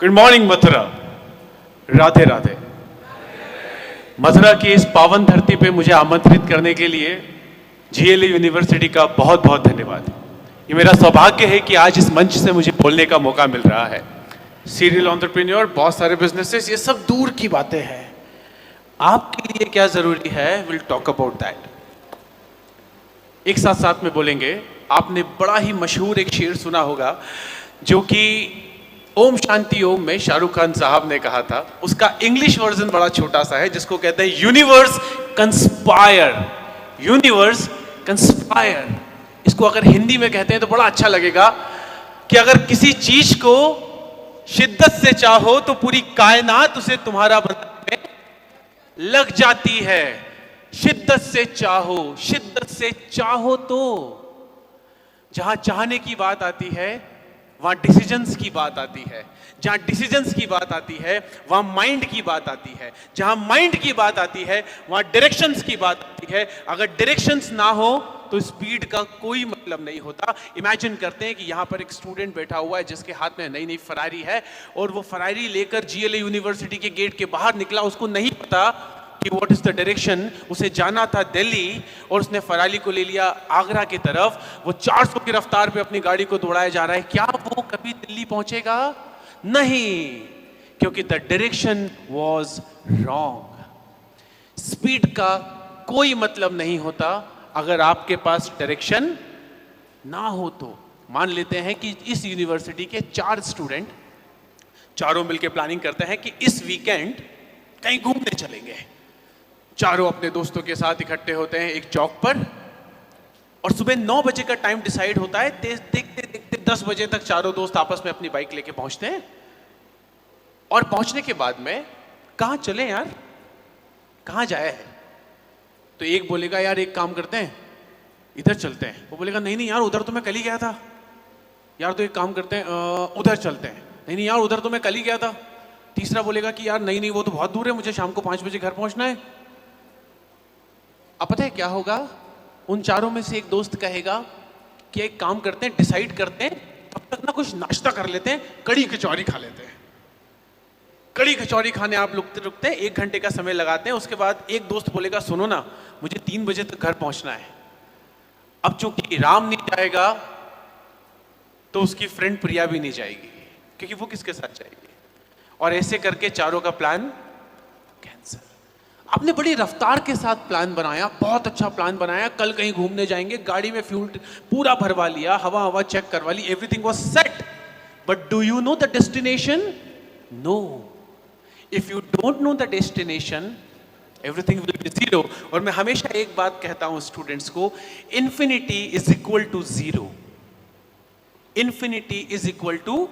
Good morning Mathura, Radhe Radhe. Mathura की इस पावन धरती पे मुझे आमंत्रित करने के लिए जीएलई यूनिवर्सिटी का बहुत बहुत धन्यवाद। ये मेरा सौभाग्य है कि आज इस मंच से मुझे बोलने का मौका मिल रहा है। सीरियल एंटरप्रेन्योर, बहुत सारे बिजनेसेस, ये सब दूर की बातें हैं। आपके लिए क्या जरूरी है, विल टॉक अबाउट दैट। एक साथ साथ में बोलेंगे। आपने बड़ा ही मशहूर एक शेर सुना होगा जो कि ओम शांति ओम में शाहरुख खान साहब ने कहा था। उसका इंग्लिश वर्जन बड़ा छोटा सा है जिसको कहते हैं यूनिवर्स कंस्पायर। यूनिवर्स कंस्पायर, इसको अगर हिंदी में कहते हैं तो बड़ा अच्छा लगेगा कि अगर किसी चीज को शिद्दत से चाहो तो पूरी कायनात उसे तुम्हारा बनाने में लग जाती है। शिद्दत से चाहो, शिद्दत से चाहो तो जहां चाहने की बात आती है वहां डिसीजंस की बात आती है। जहां डिसीजंस की बात आती है वहां माइंड की बात आती है। जहां माइंड की बात आती है वहां डायरेक्शंस की बात आती है। अगर डायरेक्शंस ना हो तो स्पीड का कोई मतलब नहीं होता। इमेजिन करते हैं कि यहां पर एक स्टूडेंट बैठा हुआ है जिसके हाथ में नई नई फरारी है और वो फरारी लेकर जीएलई यूनिवर्सिटी के गेट के बाहर निकला। उसको नहीं पता कि व्हाट इज द डायरेक्शन। उसे जाना था दिल्ली और उसने फरारी को ले लिया आगरा की तरफ। वो 400 की रफ्तार पे अपनी गाड़ी को दौड़ाया जा रहा है। क्या वो कभी दिल्ली पहुंचेगा? नहीं, क्योंकि the direction was wrong. Speed का कोई मतलब नहीं होता अगर आपके पास डायरेक्शन ना हो तो। मान लेते हैं कि इस यूनिवर्सिटी के 4 स्टूडेंट चारों मिलकर प्लानिंग करते हैं कि इस वीकेंड कहीं घूमने चलेंगे। चारों अपने दोस्तों के साथ इकट्ठे होते हैं एक चौक पर और सुबह 9 बजे का टाइम डिसाइड होता है। देखते देखते 10 बजे तक चारों दोस्त आपस में अपनी बाइक लेके पहुंचते हैं और पहुंचने के बाद में कहां चले यार, कहां जाए है? तो एक बोलेगा यार एक काम करते हैं, इधर चलते हैं। वो बोलेगा नहीं नहीं यार उधर तो मैं कल ही गया था। यार तो एक काम करते हैं उधर चलते हैं। नहीं नहीं यार उधर तो मैं कल ही गया था। तीसरा बोलेगा कि यार नहीं नहीं वो तो बहुत दूर है, मुझे शाम को 5 बजे घर पहुंचना है। अब पता है क्या होगा? उन चारों में से एक दोस्त कहेगा कि एक काम करते हैं, डिसाइड करते हैं तब तक ना कुछ नाश्ता कर लेते हैं, कड़ी कचौरी खा लेते हैं। कड़ी कचौरी खाने आप रुकते रुकते 1 घंटे का समय लगाते हैं। उसके बाद एक दोस्त बोलेगा सुनो ना मुझे 3 बजे तक घर पहुंचना है। अब चूंकि राम नहीं जाएगा तो उसकी फ्रेंड प्रिया भी नहीं जाएगी, क्योंकि वो किसके साथ जाएगी। और ऐसे करके चारों का प्लान कैंसिल। आपने बड़ी रफ्तार के साथ प्लान बनाया, बहुत अच्छा प्लान बनाया, कल कहीं घूमने जाएंगे, गाड़ी में फ्यूल पूरा भरवा लिया, हवा चेक करवा ली, everything was set. But do you know the destination? No. If you don't know the destination everything will be zero. और मैं हमेशा एक बात कहता हूं स्टूडेंट्स को, infinity is equal to zero. Infinity is equal to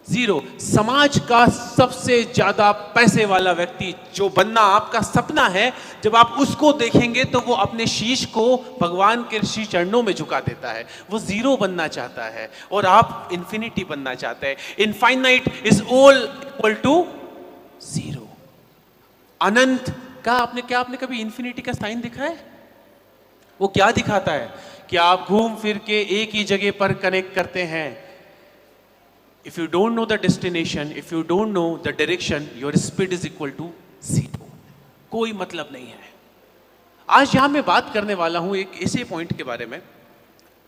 zero. समाज का सबसे ज्यादा पैसे वाला व्यक्ति जो बनना आपका सपना है, जब आप उसको देखेंगे तो वो अपने शीश को भगवान के श्री चरणों में झुका देता है। वो जीरो बनना चाहता है और आप इंफिनिटी बनना चाहते हैं। Infinite is all equal to zero. अनंत का आपने कभी इंफिनिटी का साइन देखा है? वो क्या दिखाता है कि आप घूम फिर के एक ही जगह पर कनेक्ट करते हैं। If you don't know the destination, if you don't know the direction, your speed is equal to zero. कोई मतलब नहीं है। आज यहां मैं बात करने वाला हूं एक ऐसे पॉइंट के बारे में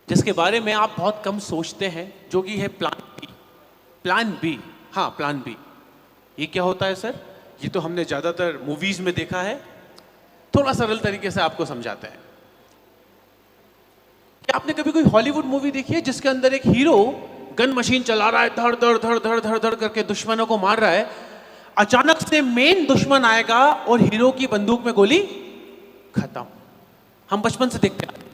जिसके बारे में आप बहुत कम सोचते हैं, जो कि है प्लान बी। प्लान बी, हाँ प्लान बी। ये क्या होता है सर? ये तो हमने ज्यादातर मूवीज में देखा है। थोड़ा सरल तरीके से आपको समझाते हैं। क्या आपने कभी कोई हॉलीवुड मूवी देखी है जिसके अंदर एक हीरो गन मशीन चला रहा है, धड़ धड़ धड़ धड़ धड़ धड़ करके दुश्मनों को मार रहा है, अचानक से मेन दुश्मन आएगा और हीरो की बंदूक में गोली खत्म। हम बचपन से देखते हैं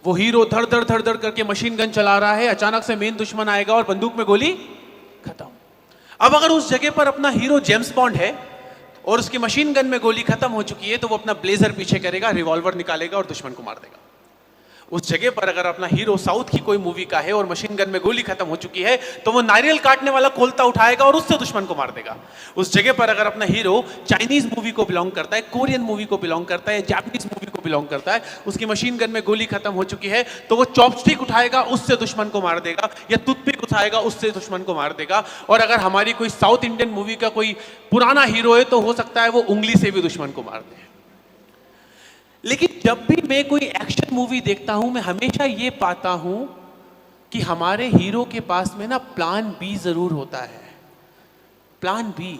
वो हीरो धड़ धड़ धड़ धड़ करके मशीन गन चला रहा है, अचानक से मेन दुश्मन आएगा और बंदूक में गोली खत्म। अब अगर उस जगह पर अपना हीरो जेम्स बॉन्ड है और उसकी मशीन गन में गोली खत्म हो चुकी है, तो वो अपना ब्लेजर पीछे करेगा, रिवॉल्वर निकालेगा और दुश्मन को मार देगा। उस जगह पर अगर अपना हीरो साउथ की कोई मूवी का है और मशीन गन में गोली खत्म हो चुकी है तो वो नारियल काटने वाला कोलता उठाएगा और उससे दुश्मन को मार देगा। उस जगह पर अगर अपना हीरो चाइनीज मूवी को बिलोंग करता है, कोरियन मूवी को बिलोंग करता है, जापानीज मूवी को बिलोंग करता है, उसकी मशीन गन में गोली खत्म हो चुकी है तो वो चॉपस्टिक उठाएगा, उससे दुश्मन को मार देगा, या टूथपिक उठाएगा, उससे दुश्मन को मार देगा। और अगर हमारी कोई साउथ इंडियन मूवी का कोई पुराना हीरो है तो हो सकता है वो उंगली से भी दुश्मन को मार दे। लेकिन जब भी मैं कोई एक्शन मूवी देखता हूं मैं हमेशा ये पाता हूं कि हमारे हीरो के पास में ना प्लान बी जरूर होता है। प्लान बी,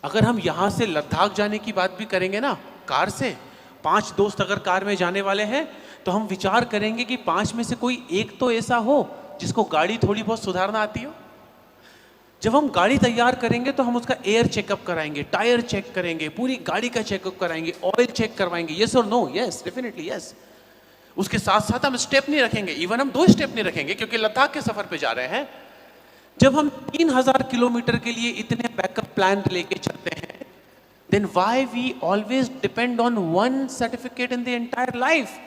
अगर हम यहां से लद्दाख जाने की बात भी करेंगे ना कार से, 5 दोस्त अगर कार में जाने वाले हैं तो हम विचार करेंगे कि 5 में से कोई एक तो ऐसा हो जिसको गाड़ी थोड़ी बहुत सुधारना आती हो। जब हम गाड़ी तैयार करेंगे तो हम उसका एयर चेकअप कराएंगे, टायर चेक करेंगे, पूरी गाड़ी का चेकअप कराएंगे, ऑयल चेक करवाएंगे। यस और नो? Yes, definitely yes. उसके साथ साथ हम स्टेप नहीं रखेंगे, इवन हम 2 स्टेप नहीं रखेंगे क्योंकि लद्दाख के सफर पे जा रहे हैं। जब हम 3000 किलोमीटर के लिए इतने बैकअप प्लान लेके चलते हैं, then why we always depend on one certificate in the entire life?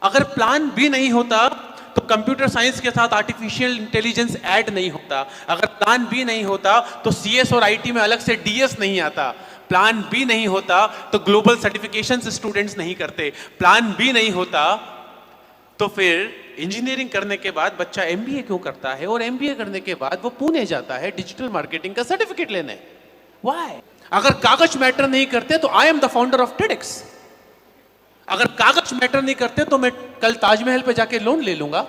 अगर प्लान बी नहीं होता तो कंप्यूटर साइंस के साथ आर्टिफिशियल इंटेलिजेंस ऐड नहीं होता। अगर प्लान बी नहीं होता तो सीएस और आईटी में अलग से डीएस नहीं आता। प्लान बी नहीं होता तो ग्लोबल सर्टिफिकेशंस स्टूडेंट्स नहीं करते। प्लान बी नहीं होता तो फिर इंजीनियरिंग करने के बाद बच्चा एमबीए क्यों करता है, और एमबीए करने के बाद वो पुणे जाता है डिजिटल मार्केटिंग का सर्टिफिकेट लेने। व्हाई? अगर कागज मैटर नहीं करते तो I am the founder of TEDx. अगर कागज मैटर नहीं करते तो मैं कल ताजमहल पे जाके लोन ले लूंगा।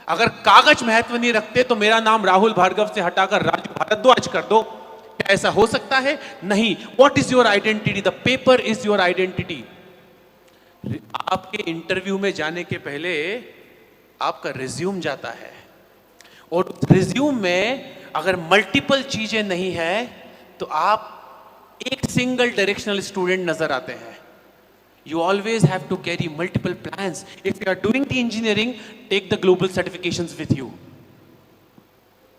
अगर कागज महत्व नहीं रखते तो मेरा नाम राहुल भार्गव से हटाकर राजू भारद्वाज कर दो। क्या ऐसा हो सकता है? नहीं। What is your identity? The paper is your identity. आपके इंटरव्यू में जाने के पहले आपका रिज्यूम जाता है, और उस रिज्यूम में अगर मल्टीपल चीजें नहीं है तो आप एक सिंगल डायरेक्शनल स्टूडेंट नजर आते हैं। You always have to carry multiple plans. If you are doing the engineering, take the global certifications with you.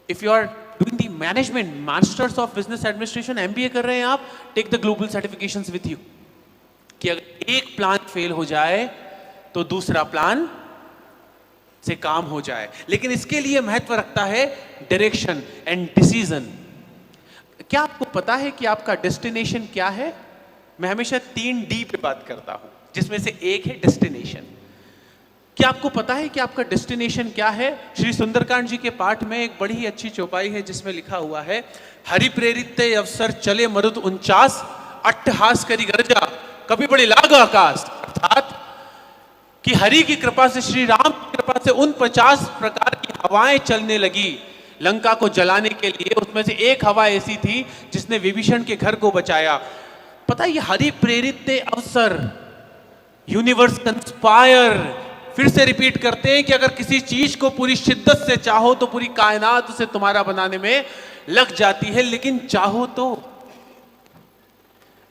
If you are doing the management, Masters of Business Administration, MBA कर रहे हैं आप, take the global certifications with you. कि अगर एक plan fail हो जाए तो दूसरा प्लान से काम हो जाए। लेकिन इसके लिए महत्व रखता है डायरेक्शन एंड डिसीजन। क्या आपको पता है कि आपका डेस्टिनेशन क्या है? मैं हमेशा 3D पे बात करता हूं, जिसमें से एक है डेस्टिनेशन। क्या आपको पता है कि आपका डेस्टिनेशन क्या है? श्री सुंदरकांड जी के पाठ में एक बड़ी ही अच्छी चौपाई है जिसमें लिखा हुआ है, हरि प्रेरित अवसर चले मरुद 49, अट्टहास करी गर्जा कभी बड़ी लाग आकाश। अर्थात कि हरि की कृपा से, श्री राम की कृपा से उन 50 प्रकार की हवाएं चलने लगी लंका को जलाने के लिए। उसमें से एक हवा ऐसी थी जिसने विभीषण के घर को बचाया। पता है ये हरि प्रेरित अवसर, यूनिवर्स कंस्पायर। फिर से रिपीट करते हैं कि अगर किसी चीज को पूरी शिद्दत से चाहो तो पूरी कायनात उसे तुम्हारा बनाने में लग जाती है, लेकिन चाहो तो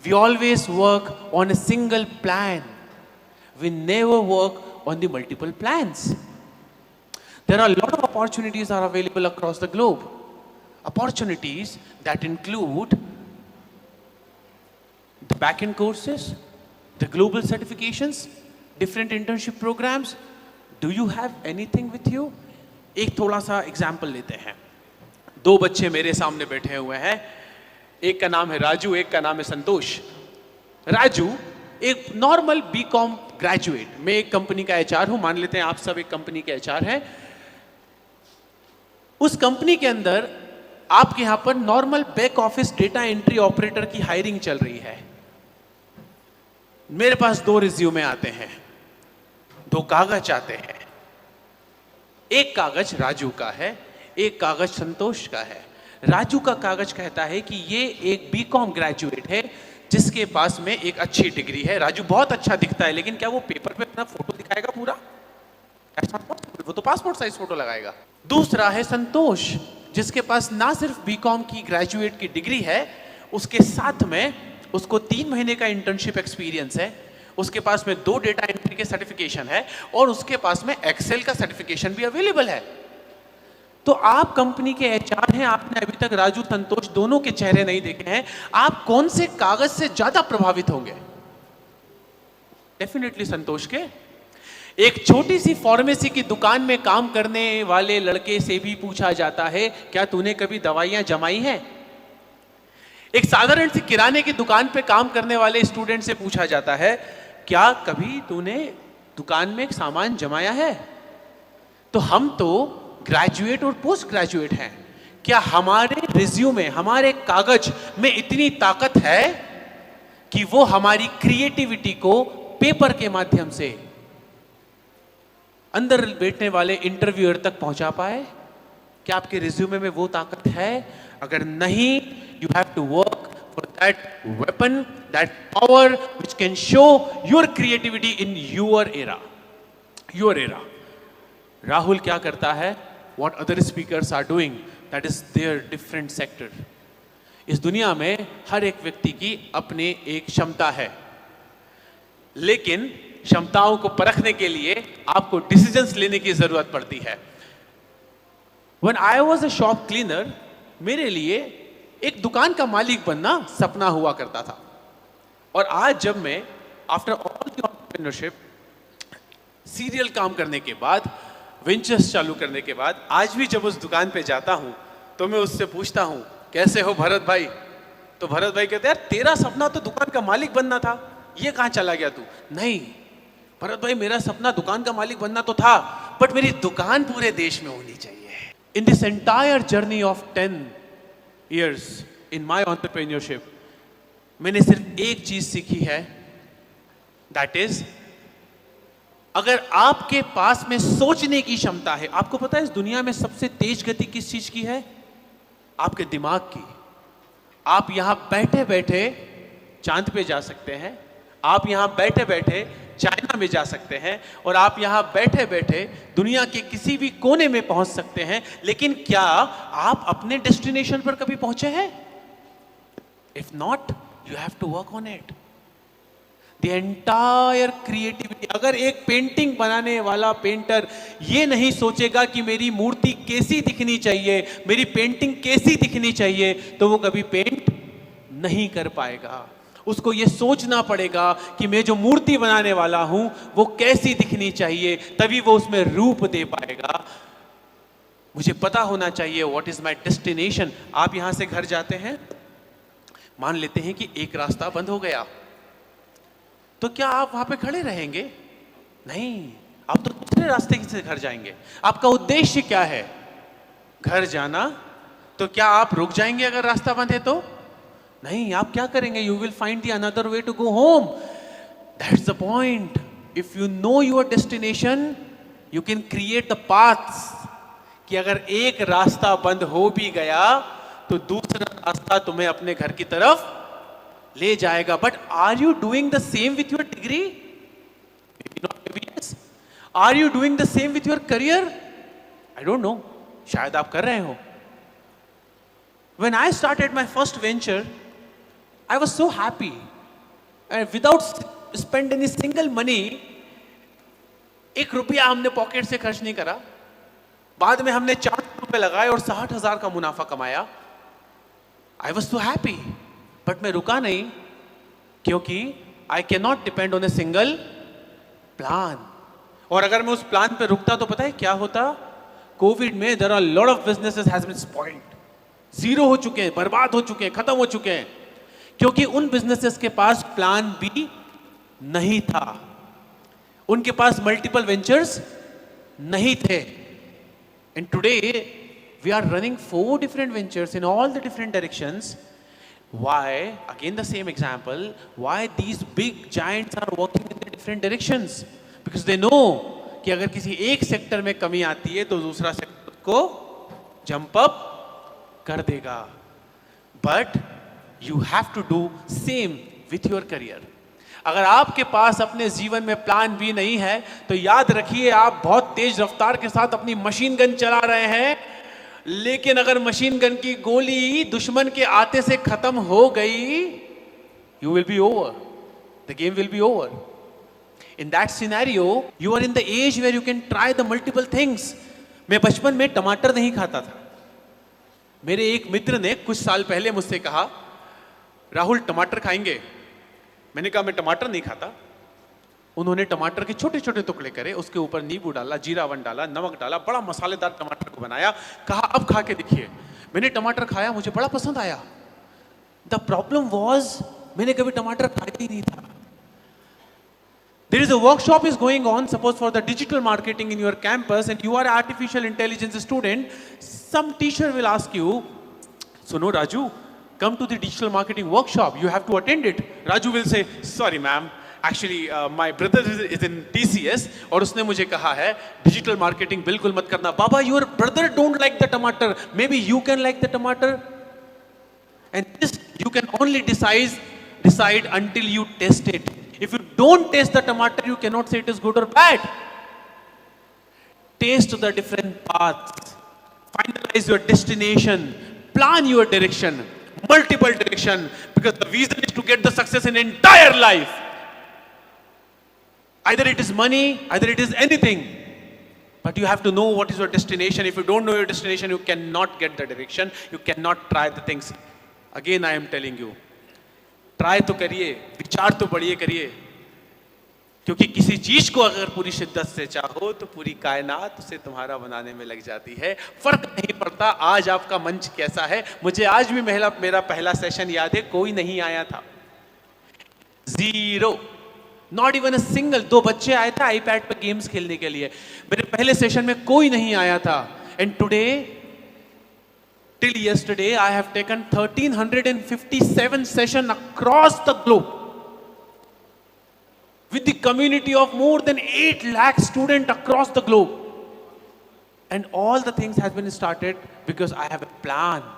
we always work on a single plan, we never work on the multiple plans. There are lot of opportunities are available across the globe, opportunities that include the back-end courses, the global certifications, different internship programs. Do you have anything with you? एक थोड़ा सा example लेते हैं। 2 बच्चे मेरे सामने बैठे हुए हैं, एक का नाम है राजू, एक का नाम है संतोष। राजू एक नॉर्मल बीकॉम ग्रेजुएट, मैं एक कंपनी का एचआर हूं, मान लेते हैं आप सब एक कंपनी के एचआर हैं। उस कंपनी के अंदर आपके यहां पर normal back office data entry operator की हायरिंग चल रही है। मेरे पास 2 रिज्यूमे आते हैं, 2 कागज आते हैं। एक कागज राजू का है, एक कागज संतोष का है। राजू का कागज कहता है कि ये एक बीकॉम ग्रेजुएट है जिसके पास में एक अच्छी डिग्री है। राजू बहुत अच्छा दिखता है, लेकिन क्या वो पेपर पे अपना फोटो दिखाएगा पूरा? वो तो पासपोर्ट साइज फोटो लगाएगा। दूसरा है संतोष, जिसके पास ना सिर्फ बीकॉम की ग्रेजुएट की डिग्री है, उसके साथ में उसको 3 महीने का इंटर्नशिप एक्सपीरियंस है, उसके पास में 2 डेटा एंट्री के सर्टिफिकेशन है, और उसके पास में एक्सेल का सर्टिफिकेशन भी अवेलेबल है। तो आप कंपनी के एचआर हैं, आपने अभी तक राजू संतोष दोनों के चेहरे नहीं देखे हैं, आप कौन से कागज से ज्यादा प्रभावित होंगे? डेफिनेटली संतोष के। एक छोटी सी फार्मेसी की दुकान में काम करने वाले लड़के से भी पूछा जाता है, क्या तूने कभी दवाइयां जमाई हैं? एक साधारण सी किराने की दुकान पे काम करने वाले स्टूडेंट से पूछा जाता है, क्या कभी तूने दुकान में एक सामान जमाया है? तो हम तो ग्रेजुएट और पोस्ट ग्रेजुएट हैं। क्या हमारे रिज्यूमे, हमारे कागज में इतनी ताकत है कि वो हमारी क्रिएटिविटी को पेपर के माध्यम से अंदर बैठने वाले इंटरव्यूअर तक पहुंचा पाए? क्या आपके रिज्यूमे में वो ताकत है? अगर नहीं, you have to work for that weapon, that power which can show your creativity in your era. Rahul क्या करता है? What other speakers are doing, that is their different sector. इस दुनिया में हर एक व्यक्ति की अपनी एक क्षमता है, लेकिन क्षमताओं को परखने के लिए आपको डिसीजंस लेने की जरूरत पड़ती है। When I was a shop cleaner, मेरे लिए एक दुकान का मालिक बनना सपना हुआ करता था। और आज जब मैं after all the entrepreneurship, serial काम करने के बाद, वेंचर्स चालू करने के बाद, आज भी जब उस दुकान पे जाता हूं तो मैं उससे पूछता हूं, कैसे हो भरत भाई? तो भरत भाई कहते हैं, यार तेरा सपना तो दुकान का मालिक बनना था, ये कहां चला गया तू? नहीं भरत भाई, मेरा सपना दुकान का मालिक बनना तो था, बट मेरी दुकान पूरे देश में होनी चाहिए। In this entire journey of 10 years in my entrepreneurship, मैंने सिर्फ एक चीज सीखी है, दैट इज, अगर आपके पास में सोचने की क्षमता है। आपको पता है इस दुनिया में सबसे तेज गति किस चीज की है? आपके दिमाग की। आप यहां बैठे बैठे चांद पे जा सकते हैं, आप यहां बैठे बैठे चाइना में जा सकते हैं, और आप यहां बैठे बैठे दुनिया के किसी भी कोने में पहुंच सकते हैं, लेकिन क्या आप अपने डेस्टिनेशन पर कभी पहुंचे हैं? If not, you have to work on it. The entire creativity. अगर एक पेंटिंग बनाने वाला पेंटर ये नहीं सोचेगा कि मेरी मूर्ति कैसी दिखनी चाहिए, मेरी पेंटिंग कैसी दिखनी चाहिए, तो वो कभी पेंट नहीं कर पाएगा। उसको ये सोचना पड़ेगा कि मैं जो मूर्ति बनाने वाला हूं वो कैसी दिखनी चाहिए, तभी वो उसमें रूप दे पाएगा। मुझे पता होना चाहिए व्हाट इज माय डेस्टिनेशन। आप यहां से घर जाते हैं, मान लेते हैं कि एक रास्ता बंद हो गया, तो क्या आप वहां पे खड़े रहेंगे? नहीं, आप तो दूसरे रास्ते से घर जाएंगे। आपका उद्देश्य क्या है? घर जाना। तो क्या आप रुक जाएंगे अगर रास्ता बंद है तो? नहीं, आप क्या करेंगे? You will find the another way to go home. That's the point. If you know your destination, you can create the paths, कि अगर एक रास्ता बंद हो भी गया तो दूसरा रास्ता तुम्हें अपने घर की तरफ ले जाएगा। But are you doing the same with your degree? Are you doing the same with your career? I don't know, शायद आप कर रहे हो। When I started my first venture, I was so happy, and without spend any single money, एक रुपया हमने pocket से खर्च नहीं करा। बाद में हमने 4 रुपए लगाए और 60,000 का मुनाफा कमाया। I was so happy, but मैं रुका नहीं, क्योंकि I cannot depend on a single plan। और अगर मैं उस प्लान पे रुकता तो पता है क्या होता? कोविड में there are a lot of businesses has been spoiled, zero हो चुके हैं, बर्बाद हो चुके हैं, खत्म हो चुके हैं, क्योंकि उन बिजनेसेस के पास प्लान बी नहीं था, उनके पास मल्टीपल वेंचर्स नहीं थे। And today we are running 4 different ventures in all the different directions. Why? Again the same example. Why these big giants are working in the different directions? Because they know कि अगर किसी एक sector में कमी आती है तो दूसरा सेक्टर को जंप अप कर देगा। But you have to do same with your career. अगर आपके पास अपने जीवन में प्लान भी नहीं है तो याद रखिए, आप बहुत तेज रफ्तार के साथ अपनी मशीन गन चला रहे हैं, लेकिन अगर मशीन गन की गोली दुश्मन के आते से खत्म हो गई, you will be over, the game will be over. In that scenario you are in the age where you can try the multiple things. मैं बचपन में टमाटर नहीं खाता था। मेरे एक मित्र ने कुछ साल पहले मुझसे कहा, राहुल टमाटर खाएंगे? मैंने कहा मैं टमाटर नहीं खाता। उन्होंने टमाटर के छोटे छोटे टुकड़े करे, उसके ऊपर नींबू डाला, जीरावन डाला, नमक डाला, बड़ा मसालेदार टमाटर को बनाया, कहा अब खा के देखिए। मैंने टमाटर खाया, मुझे बड़ा पसंद आया। द प्रॉब्लम वॉज मैंने कभी टमाटर खाया ही नहीं था। There is a workshop is going on, suppose for the digital marketing in your campus, and you are an artificial intelligence student. Some teacher will ask you, "Suno Raju, come to the digital marketing workshop. You have to attend it." Raju will say, "Sorry ma'am, actually my brother is in TCS और उसने मुझे कहा है digital marketing बिल्कुल मत करना." Baba, your brother don't like the tomato. Maybe you can like the tomato. And this you can only decide until you test it. If you don't taste the tomato, you cannot say it is good or bad. Taste the different paths. Finalize your destination. Plan your direction. Multiple direction. Because the vision is to get the success in entire life. Either it is money, either it is anything. But you have to know what is your destination. If you don't know your destination, you cannot get the direction. You cannot try the things. Again, I am telling you. Try तो करिए, विचार तो बढ़िए करिए, क्योंकि किसी चीज को अगर पूरी शिद्दत से चाहो तो पूरी कायनात उसे तुम्हारा बनाने में लग जाती है। फर्क नहीं पड़ता आज आपका मंच कैसा है। मुझे आज भी मेरा पहला सेशन याद है, कोई नहीं आया था, zero, not even a single. 2 बच्चे आए थे आईपैड पर गेम्स खेलने के लिए। मेरे पहले सेशन में कोई नहीं आया था। And today till yesterday I have taken 1357 sessions across the globe with the community of more than 8 lakh students across the globe, and all the things has been started because I have a plan.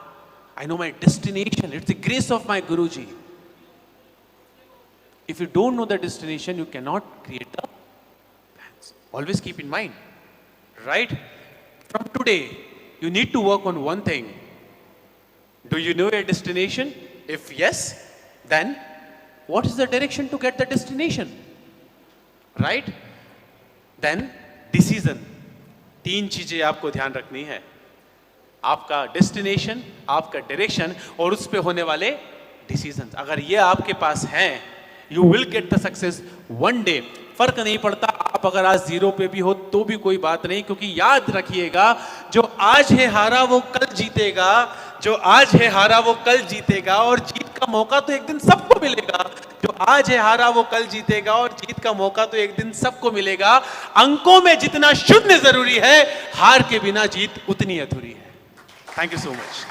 I know my destination. It's the grace of my Guruji. If you don't know the destination, you cannot create the plans. Always keep in mind, right? From today you need to work on one thing. Do you know your destination? If yes, then what is the direction to get the destination? Right? Then decision. 3 चीजें आपको ध्यान रखनी है, आपका destination, आपका direction और उस पे होने वाले डिसीजंस। अगर ये आपके पास हैं, you will get the success one day. फर्क नहीं पड़ता आप अगर आज 0 पे भी हो तो भी कोई बात नहीं, क्योंकि याद रखिएगा जो आज है हारा वो कल जीतेगा, जो आज है हारा वो कल जीतेगा, और जीत का मौका तो एक दिन सबको मिलेगा। जो आज है हारा वो कल जीतेगा और जीत का मौका तो एक दिन सबको मिलेगा। अंकों में जितना शून्य जरूरी है, हार के बिना जीत उतनी अधूरी है। Thank you so much.